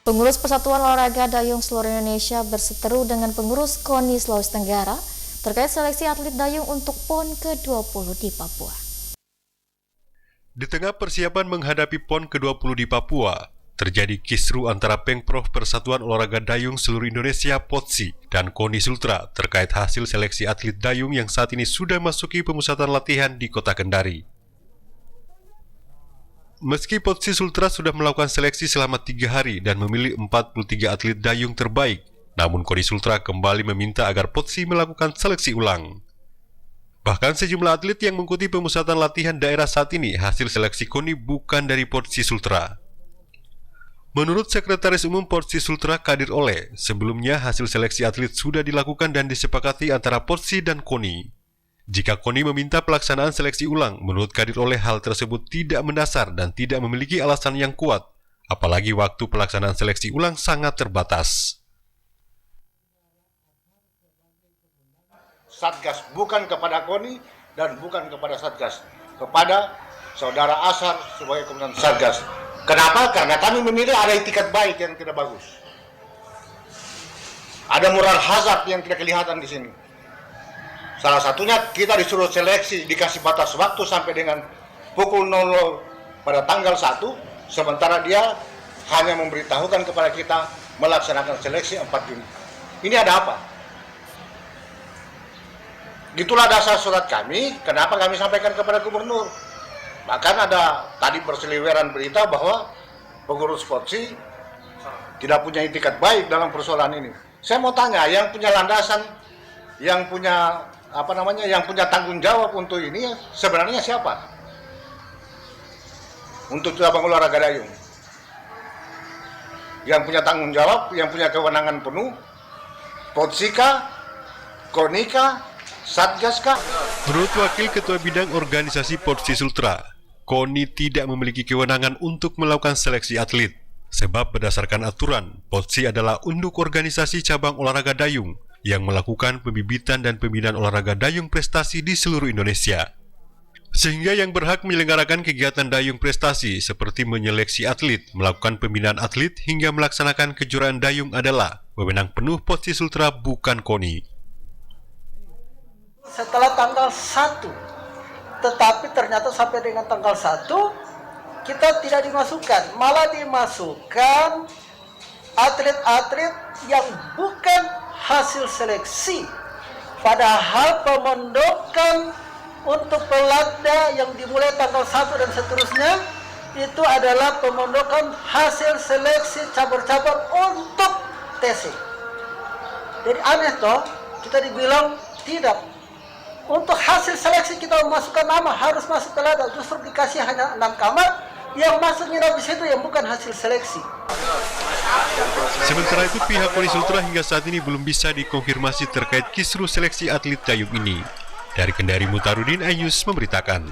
Pengurus Persatuan Olahraga Dayung seluruh Indonesia berseteru dengan pengurus KONI Sulawesi Tenggara terkait seleksi atlet dayung untuk PON ke-20 di Papua. Di tengah persiapan menghadapi PON ke-20 di Papua, terjadi kisru antara Pengprov Persatuan Olahraga Dayung seluruh Indonesia (PODSI) dan KONI Sultra terkait hasil seleksi atlet dayung yang saat ini sudah masuki pemusatan latihan di Kota Kendari. Meski PODSI Sultra sudah melakukan seleksi selama 3 hari dan memilih 43 atlet dayung terbaik, namun KONI Sultra kembali meminta agar PODSI melakukan seleksi ulang. Bahkan sejumlah atlet yang mengikuti pemusatan latihan daerah saat ini hasil seleksi KONI bukan dari PODSI Sultra. Menurut Sekretaris Umum PODSI Sultra Kadir Oleh, sebelumnya hasil seleksi atlet sudah dilakukan dan disepakati antara PODSI dan KONI. Jika KONI meminta pelaksanaan seleksi ulang, menurut Kadir Oleh hal tersebut tidak mendasar dan tidak memiliki alasan yang kuat, apalagi waktu pelaksanaan seleksi ulang sangat terbatas. Satgas bukan kepada KONI dan bukan kepada Satgas, kepada Saudara Ashar sebagai komandan Satgas. Kenapa? Karena kami memilih ada itikat baik yang tidak bagus. Ada moral hazard yang tidak kelihatan di sini. Salah satunya kita disuruh seleksi, dikasih batas waktu sampai dengan pukul 00 pada tanggal 1, sementara dia hanya memberitahukan kepada kita melaksanakan seleksi 4 Juni. Ini ada apa? Itulah dasar surat kami, kenapa kami sampaikan kepada gubernur. Bahkan ada tadi berseliweran berita bahwa pengurus PODSI tidak punya itikat baik dalam persoalan ini. Saya mau tanya, yang punya landasan, yang punya yang punya tanggung jawab untuk ini sebenarnya siapa? Untuk cabang olahraga dayung. Yang punya tanggung jawab, yang punya kewenangan penuh, PODSI kah? KONI kah? Satgas kah? Menurut Wakil Ketua Bidang Organisasi PODSI Sultra, KONI tidak memiliki kewenangan untuk melakukan seleksi atlet. Sebab berdasarkan aturan, PODSI adalah induk organisasi cabang olahraga dayung yang melakukan pembibitan dan pembinaan olahraga dayung prestasi di seluruh Indonesia. Sehingga yang berhak menyelenggarakan kegiatan dayung prestasi seperti menyeleksi atlet, melakukan pembinaan atlet, hingga melaksanakan kejuaraan dayung adalah wewenang penuh PODSI Sultra bukan KONI. Setelah tanggal 1, tetapi ternyata sampai dengan tanggal 1 kita tidak dimasukkan, malah dimasukkan atlet-atlet yang bukan hasil seleksi. Padahal pemondokan untuk pelatda yang dimulai tanggal 1 dan seterusnya itu adalah pemondokan hasil seleksi cabur-cabur untuk TC. Jadi aneh toh, kita dibilang tidak. Untuk hasil seleksi kita memasukkan nama harus masuk pelatda, justru dikasih hanya 6 kamar yang masuk nginap di situ yang bukan hasil seleksi. Sementara itu pihak KONI Sultra hingga saat ini belum bisa dikonfirmasi terkait kisru seleksi atlet dayung ini. Dari Kendari, Mutarudin Ayus memberitakan.